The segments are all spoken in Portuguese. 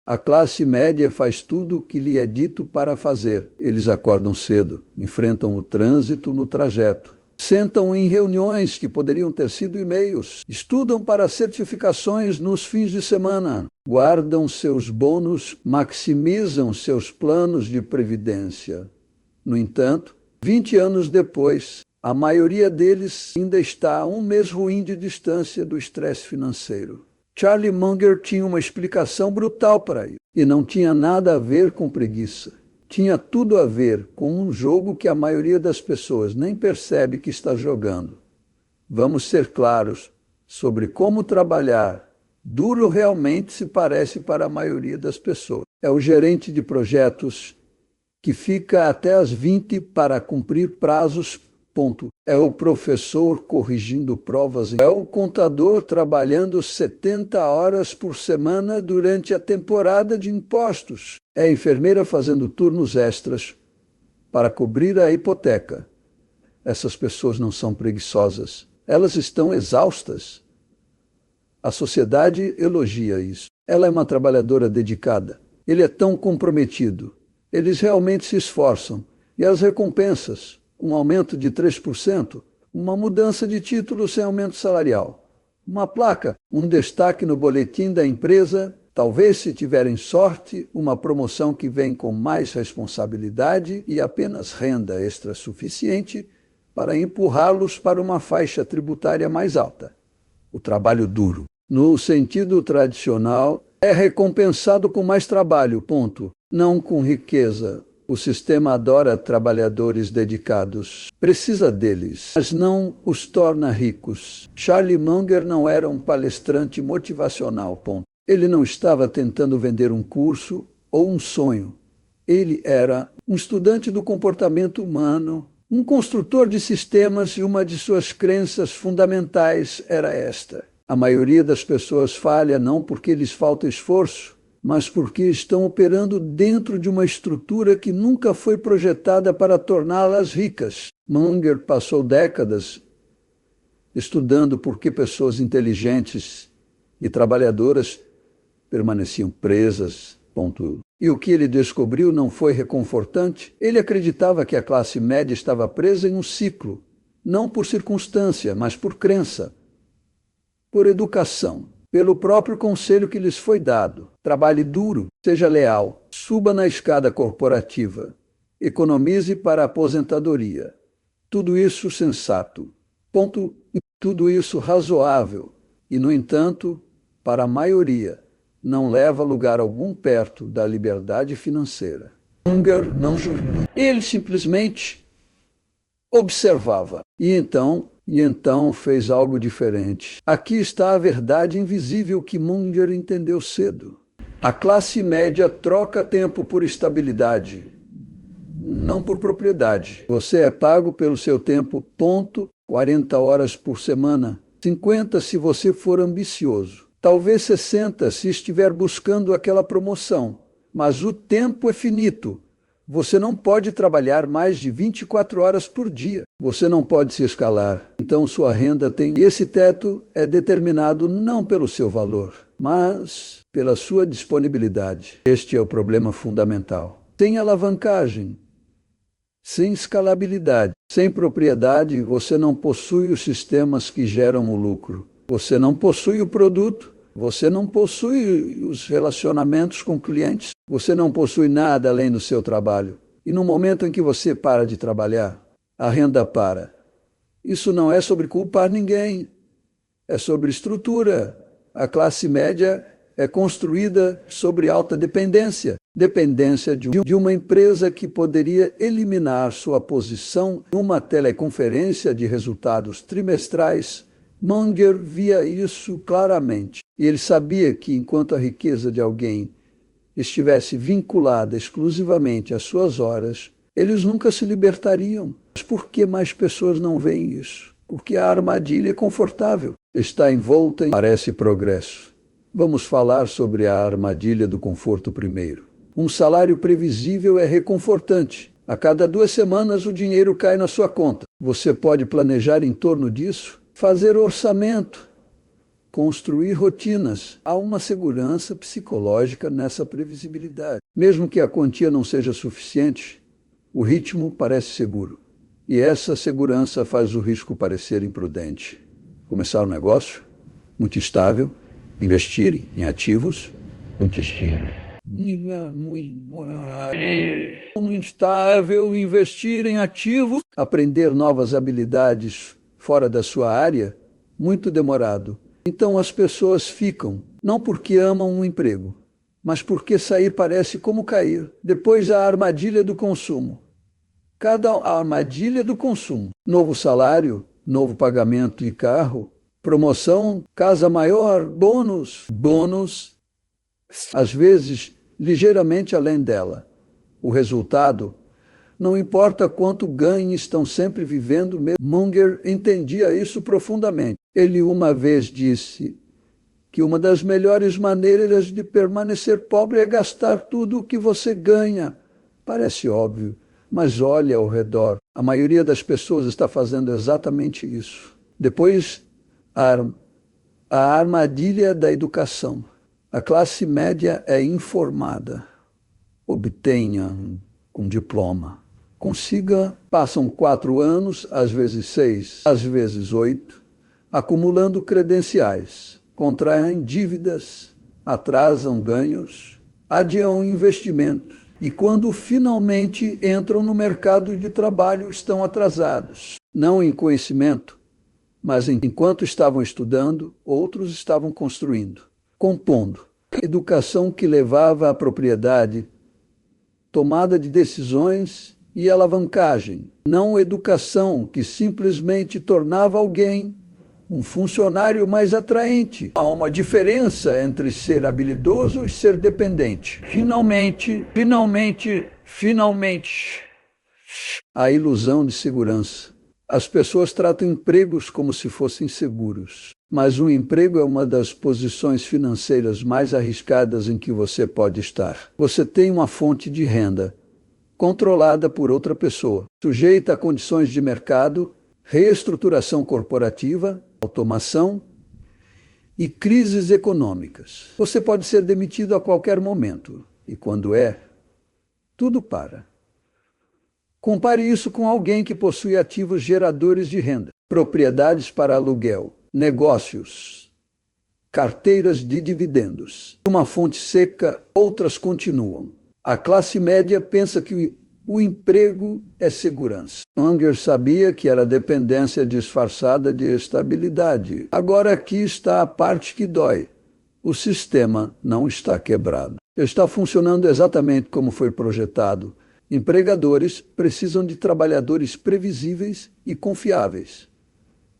A classe média faz tudo o que lhe é dito para fazer. Eles acordam cedo, enfrentam o trânsito no trajeto, sentam em reuniões que poderiam ter sido e-mails, estudam para certificações nos fins de semana, guardam seus bônus, maximizam seus planos de previdência. No entanto, 20 anos depois, a maioria deles ainda está a um mês ruim de distância do estresse financeiro. Charlie Munger tinha uma explicação brutal para isso, e não tinha nada a ver com preguiça. Tinha tudo a ver com um jogo que a maioria das pessoas nem percebe que está jogando. Vamos ser claros sobre como trabalhar duro realmente se parece para a maioria das pessoas. É o gerente de projetos que fica até às 20 para cumprir prazos. Ponto. É o professor corrigindo provas. É o contador trabalhando 70 horas por semana durante a temporada de impostos. É a enfermeira fazendo turnos extras para cobrir a hipoteca. Essas pessoas não são preguiçosas. Elas estão exaustas. A sociedade elogia isso. Ela é uma trabalhadora dedicada. Ele é tão comprometido. Eles realmente se esforçam. E as recompensas? Um aumento de 3%, uma mudança de título sem aumento salarial, uma placa, um destaque no boletim da empresa, talvez, se tiverem sorte, uma promoção que vem com mais responsabilidade e apenas renda extra suficiente para empurrá-los para uma faixa tributária mais alta. O trabalho duro, no sentido tradicional, é recompensado com mais trabalho, ponto, não com riqueza. O sistema adora trabalhadores dedicados. Precisa deles, mas não os torna ricos. Charlie Munger não era um palestrante motivacional, ponto. Ele não estava tentando vender um curso ou um sonho. Ele era um estudante do comportamento humano, um construtor de sistemas, e uma de suas crenças fundamentais era esta: a maioria das pessoas falha não porque lhes falta esforço, mas porque estão operando dentro de uma estrutura que nunca foi projetada para torná-las ricas. Munger passou décadas estudando por que pessoas inteligentes e trabalhadoras permaneciam presas. Ponto. E o que ele descobriu não foi reconfortante. Ele acreditava que a classe média estava presa em um ciclo, não por circunstância, mas por crença, por educação, pelo próprio conselho que lhes foi dado. Trabalhe duro, seja leal, suba na escada corporativa, economize para a aposentadoria. Tudo isso sensato, ponto, e tudo isso razoável, e, no entanto, para a maioria, não leva lugar algum perto da liberdade financeira. Munger não julgou. Ele simplesmente observava. E então fez algo diferente. Aqui está a verdade invisível que Munger entendeu cedo. A classe média troca tempo por estabilidade, não por propriedade. Você é pago pelo seu tempo, ponto, 40 horas por semana, 50 se você for ambicioso, talvez 60 se estiver buscando aquela promoção, mas o tempo é finito. Você não pode trabalhar mais de 24 horas por dia. Você não pode se escalar. Então sua renda tem... E esse teto é determinado não pelo seu valor, mas pela sua disponibilidade. Este é o problema fundamental. Sem alavancagem, sem escalabilidade, sem propriedade, você não possui os sistemas que geram o lucro. Você não possui o produto. Você não possui os relacionamentos com clientes. Você não possui nada além do seu trabalho. E no momento em que você para de trabalhar, a renda para. Isso não é sobre culpar ninguém. É sobre estrutura. A classe média é construída sobre alta dependência. Dependência de uma empresa que poderia eliminar sua posição em uma teleconferência de resultados trimestrais. Munger via isso claramente. E ele sabia que, enquanto a riqueza de alguém estivesse vinculada exclusivamente às suas horas, eles nunca se libertariam. Mas por que mais pessoas não veem isso? Porque a armadilha é confortável, está envolta em... Parece progresso. Vamos falar sobre a armadilha do conforto primeiro. Um salário previsível é reconfortante. A cada 2 semanas o dinheiro cai na sua conta. Você pode planejar em torno disso, fazer orçamento, construir rotinas. Há uma segurança psicológica nessa previsibilidade. Mesmo que a quantia não seja suficiente, o ritmo parece seguro. E essa segurança faz o risco parecer imprudente. Começar um negócio muito estável, investir em ativos muito instável, investir em ativos, aprender novas habilidades fora da sua área, muito demorado. Então as pessoas ficam, não porque amam um emprego, mas porque sair parece como cair. Depois a armadilha do consumo. Cada armadilha do consumo. Novo salário, novo pagamento de carro, promoção, casa maior, bônus, às vezes ligeiramente além dela. O resultado, não importa quanto ganhe, estão sempre vivendo mesmo. Munger entendia isso profundamente. Ele uma vez disse que uma das melhores maneiras de permanecer pobre é gastar tudo o que você ganha. Parece óbvio, mas olhe ao redor. A maioria das pessoas está fazendo exatamente isso. Depois, a armadilha da educação. A classe média é informada. Obtenha um diploma. Passam 4 anos, às vezes 6, às vezes 8, acumulando credenciais, contraem dívidas, atrasam ganhos, adiam investimentos. E quando finalmente entram no mercado de trabalho, estão atrasados. Não em conhecimento, mas enquanto estavam estudando, outros estavam construindo, compondo. Educação que levava à propriedade, tomada de decisões e alavancagem. Não educação que simplesmente tornava alguém um funcionário mais atraente. Há uma diferença entre ser habilidoso e ser dependente. Finalmente, a ilusão de segurança. As pessoas tratam empregos como se fossem seguros. Mas um emprego é uma das posições financeiras mais arriscadas em que você pode estar. Você tem uma fonte de renda controlada por outra pessoa, sujeita a condições de mercado, reestruturação corporativa, automação e crises econômicas. Você pode ser demitido a qualquer momento. E quando tudo para. Compare isso com alguém que possui ativos geradores de renda, propriedades para aluguel, negócios, carteiras de dividendos. Uma fonte seca, outras continuam. A classe média pensa que o emprego é segurança. Munger sabia que era dependência disfarçada de estabilidade. Agora aqui está a parte que dói. O sistema não está quebrado. Está funcionando exatamente como foi projetado. Empregadores precisam de trabalhadores previsíveis e confiáveis.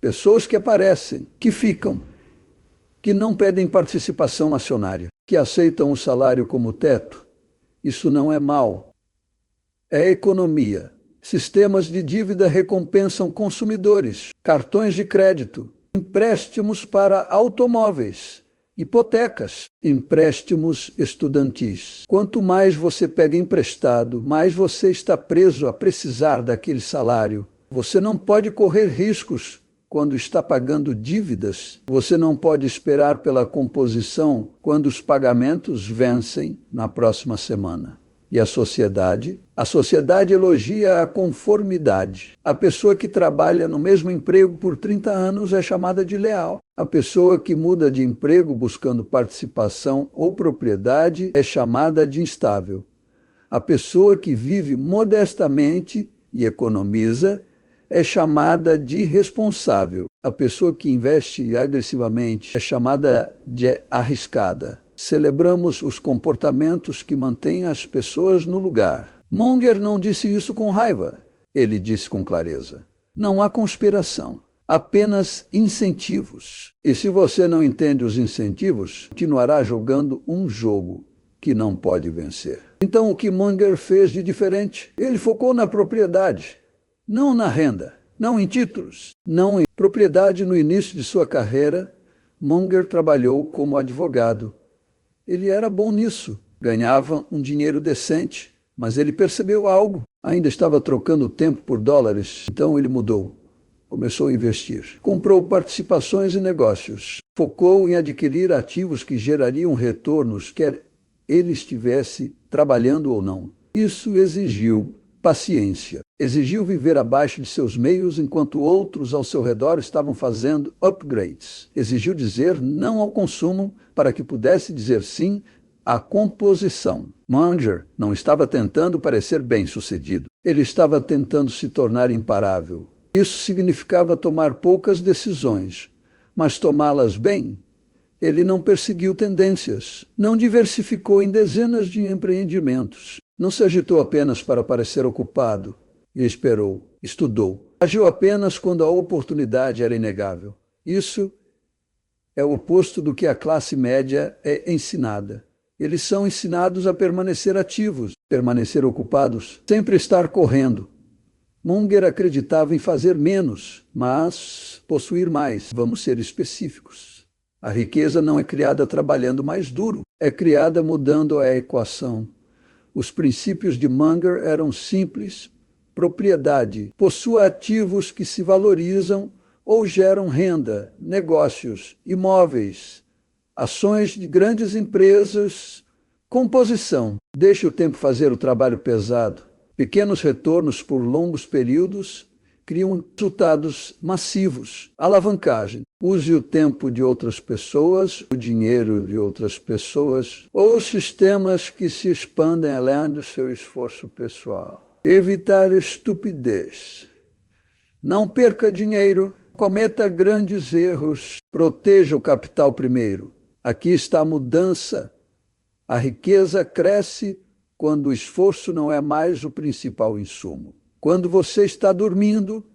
Pessoas que aparecem, que ficam, que não pedem participação acionária, que aceitam o salário como teto. Isso não é mal. É economia. Sistemas de dívida recompensam consumidores, cartões de crédito, empréstimos para automóveis, hipotecas, empréstimos estudantis. Quanto mais você pega emprestado, mais você está preso a precisar daquele salário. Você não pode correr riscos quando está pagando dívidas. Você não pode esperar pela composição quando os pagamentos vencem na próxima semana. E a sociedade? A sociedade elogia a conformidade. A pessoa que trabalha no mesmo emprego por 30 anos é chamada de leal. A pessoa que muda de emprego buscando participação ou propriedade é chamada de instável. A pessoa que vive modestamente e economiza é chamada de responsável. A pessoa que investe agressivamente é chamada de arriscada. Celebramos os comportamentos que mantêm as pessoas no lugar. Munger não disse isso com raiva. Ele disse com clareza. Não há conspiração, apenas incentivos. E se você não entende os incentivos, continuará jogando um jogo que não pode vencer. Então, o que Munger fez de diferente? Ele focou na propriedade, não na renda, não em títulos, não em propriedade. No início de sua carreira, Munger trabalhou como advogado. Ele era bom nisso, ganhava um dinheiro decente, mas ele percebeu algo. Ainda estava trocando tempo por dólares, então ele mudou. Começou a investir. Comprou participações em negócios. Focou em adquirir ativos que gerariam retornos, quer ele estivesse trabalhando ou não. Isso exigiu paciência. Exigiu viver abaixo de seus meios enquanto outros ao seu redor estavam fazendo upgrades. Exigiu dizer não ao consumo para que pudesse dizer sim à composição. Munger não estava tentando parecer bem-sucedido. Ele estava tentando se tornar imparável. Isso significava tomar poucas decisões, mas tomá-las bem. Ele não perseguiu tendências, não diversificou em dezenas de empreendimentos, não se agitou apenas para parecer ocupado e esperou, estudou. Agiu apenas quando a oportunidade era inegável. Isso é o oposto do que a classe média é ensinada. Eles são ensinados a permanecer ativos, permanecer ocupados, sempre estar correndo. Munger acreditava em fazer menos, mas possuir mais. Vamos ser específicos. A riqueza não é criada trabalhando mais duro, é criada mudando a equação. Os princípios de Munger eram simples. Propriedade. Possua ativos que se valorizam ou geram renda, negócios, imóveis, ações de grandes empresas. Composição. Deixe o tempo fazer o trabalho pesado. Pequenos retornos por longos períodos criam resultados massivos. Alavancagem. Use o tempo de outras pessoas, o dinheiro de outras pessoas, ou sistemas que se expandem além do seu esforço pessoal. Evitar estupidez. Não perca dinheiro, cometa grandes erros, proteja o capital primeiro. Aqui está a mudança. A riqueza cresce quando o esforço não é mais o principal insumo. Quando você está dormindo,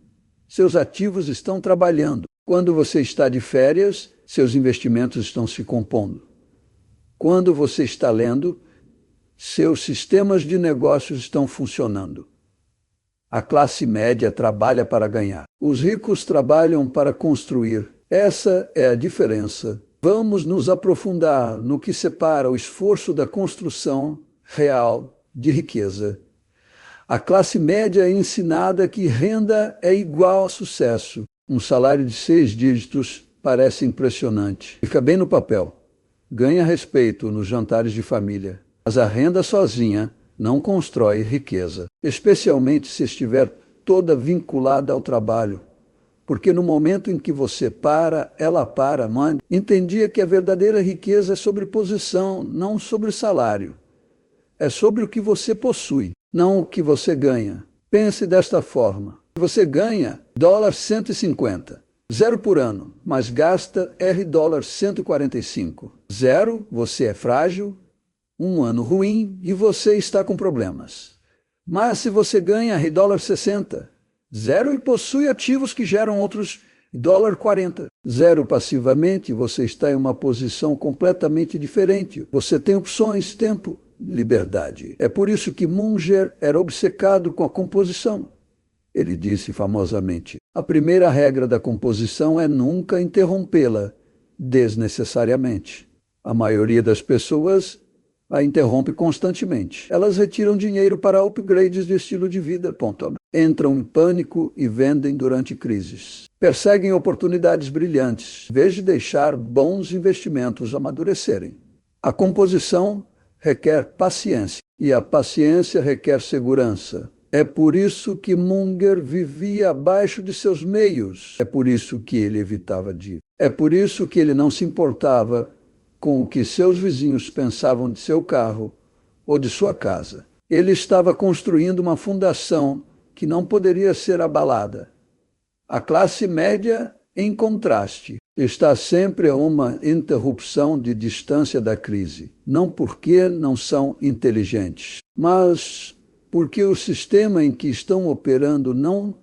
seus ativos estão trabalhando. Quando você está de férias, seus investimentos estão se compondo. Quando você está lendo, seus sistemas de negócios estão funcionando. A classe média trabalha para ganhar. Os ricos trabalham para construir. Essa é a diferença. Vamos nos aprofundar no que separa o esforço da construção real de riqueza. A classe média é ensinada que renda é igual a sucesso. Um salário de 6 dígitos parece impressionante. Fica bem no papel. Ganha respeito nos jantares de família. Mas a renda sozinha não constrói riqueza, especialmente se estiver toda vinculada ao trabalho. Porque no momento em que você para, ela para. Entendia que a verdadeira riqueza é sobre posição, não sobre salário. É sobre o que você possui, não o que você ganha. Pense desta forma. Você ganha $150, 0 por ano, mas gasta $145. 0, você é frágil, um ano ruim e você está com problemas. Mas se você ganha $60, 0 e possui ativos que geram outros $40. 0 passivamente, você está em uma posição completamente diferente. Você tem opções, tempo, liberdade. É por isso que Munger era obcecado com a composição. Ele disse famosamente: a primeira regra da composição é nunca interrompê-la desnecessariamente. A maioria das pessoas a interrompe constantemente. Elas retiram dinheiro para upgrades de estilo de vida. Entram em pânico e vendem durante crises. Perseguem oportunidades brilhantes, em vez de deixar bons investimentos amadurecerem. A composição requer paciência, e a paciência requer segurança. É por isso que Munger vivia abaixo de seus meios. É por isso que ele evitava dívidas. É por isso que ele não se importava com o que seus vizinhos pensavam de seu carro ou de sua casa. Ele estava construindo uma fundação que não poderia ser abalada. A classe média, em contraste, está sempre a uma interrupção de distância da crise. Não porque não são inteligentes, mas porque o sistema em que estão operando não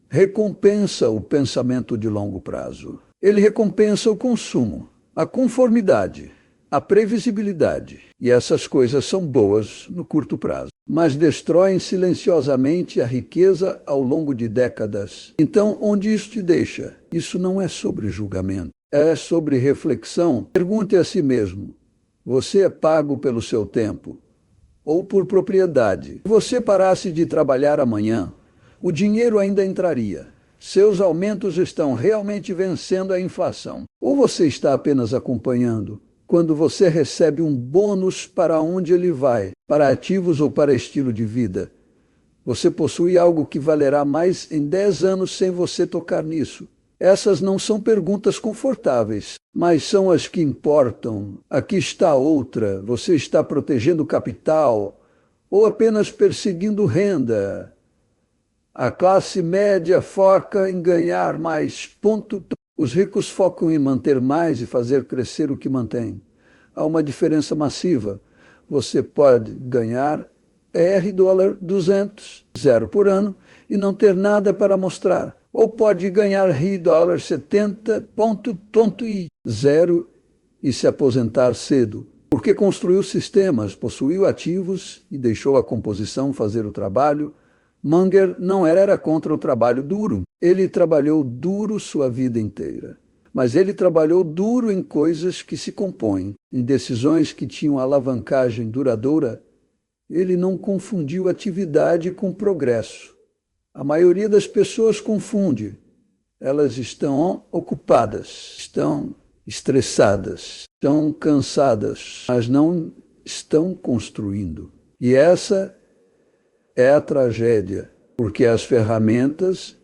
recompensa o pensamento de longo prazo. Ele recompensa o consumo, a conformidade, a previsibilidade. E essas coisas são boas no curto prazo, mas destroem silenciosamente a riqueza ao longo de décadas. Então, onde isso te deixa? Isso não é sobre julgamento, é sobre reflexão. Pergunte a si mesmo: você é pago pelo seu tempo ou por propriedade? Se você parasse de trabalhar amanhã, o dinheiro ainda entraria. Seus aumentos estão realmente vencendo a inflação. Ou você está apenas acompanhando? Quando você recebe um bônus para onde ele vai, para ativos ou para estilo de vida, você possui algo que valerá mais em 10 anos sem você tocar nisso. Essas não são perguntas confortáveis, mas são as que importam. Aqui está outra. Você está protegendo o capital ou apenas perseguindo renda? A classe média foca em ganhar mais. Ponto. Os ricos focam em manter mais e fazer crescer o que mantém. Há uma diferença massiva. Você pode ganhar $200, zero por ano, e não ter nada para mostrar. Ou pode ganhar $70, tonto e zero, e se aposentar cedo. Porque construiu sistemas, possuiu ativos e deixou a composição fazer o trabalho. Munger não era contra o trabalho duro. Ele trabalhou duro sua vida inteira. Mas ele trabalhou duro em coisas que se compõem, em decisões que tinham alavancagem duradoura. Ele não confundiu atividade com progresso. A maioria das pessoas confunde. Elas estão ocupadas, estão estressadas, estão cansadas, mas não estão construindo. E essa é a tragédia, porque as ferramentas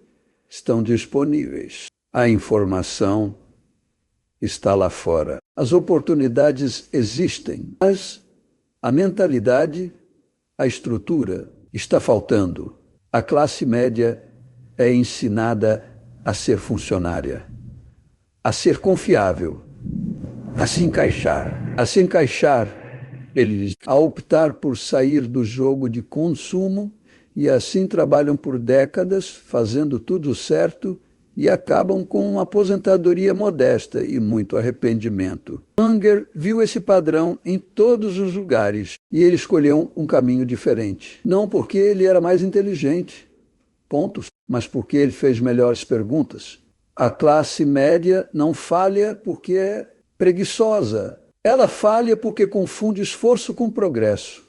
estão disponíveis. A informação está lá fora. As oportunidades existem, mas a mentalidade, a estrutura está faltando. A classe média é ensinada a ser funcionária, a ser confiável, a se encaixar. Eles a optar por sair do jogo de consumo e assim trabalham por décadas, fazendo tudo certo e acabam com uma aposentadoria modesta e muito arrependimento. Munger viu esse padrão em todos os lugares e ele escolheu um caminho diferente. Não porque ele era mais inteligente, pontos, mas porque ele fez melhores perguntas. A classe média não falha porque é preguiçosa. Ela falha porque confunde esforço com progresso.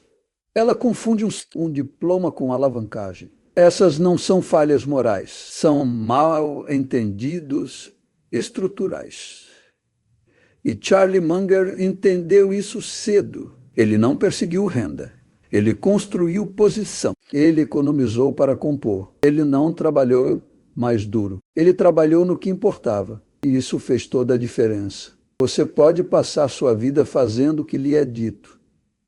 Ela confunde um diploma com alavancagem. Essas não são falhas morais, são mal entendidos estruturais. E Charlie Munger entendeu isso cedo. Ele não perseguiu renda. Ele construiu posição. Ele economizou para compor. Ele não trabalhou mais duro. Ele trabalhou no que importava. E isso fez toda a diferença. Você pode passar sua vida fazendo o que lhe é dito,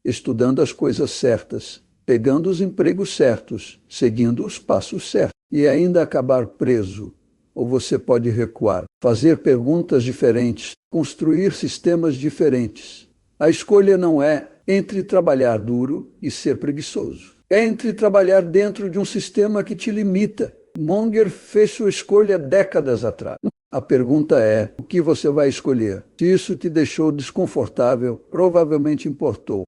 estudando as coisas certas, pegando os empregos certos, seguindo os passos certos, e ainda acabar preso. Ou você pode recuar, fazer perguntas diferentes, construir sistemas diferentes. A escolha não é entre trabalhar duro e ser preguiçoso. É entre trabalhar dentro de um sistema que te limita. Munger fez sua escolha décadas atrás. A pergunta é, o que você vai escolher? Se isso te deixou desconfortável, provavelmente importou.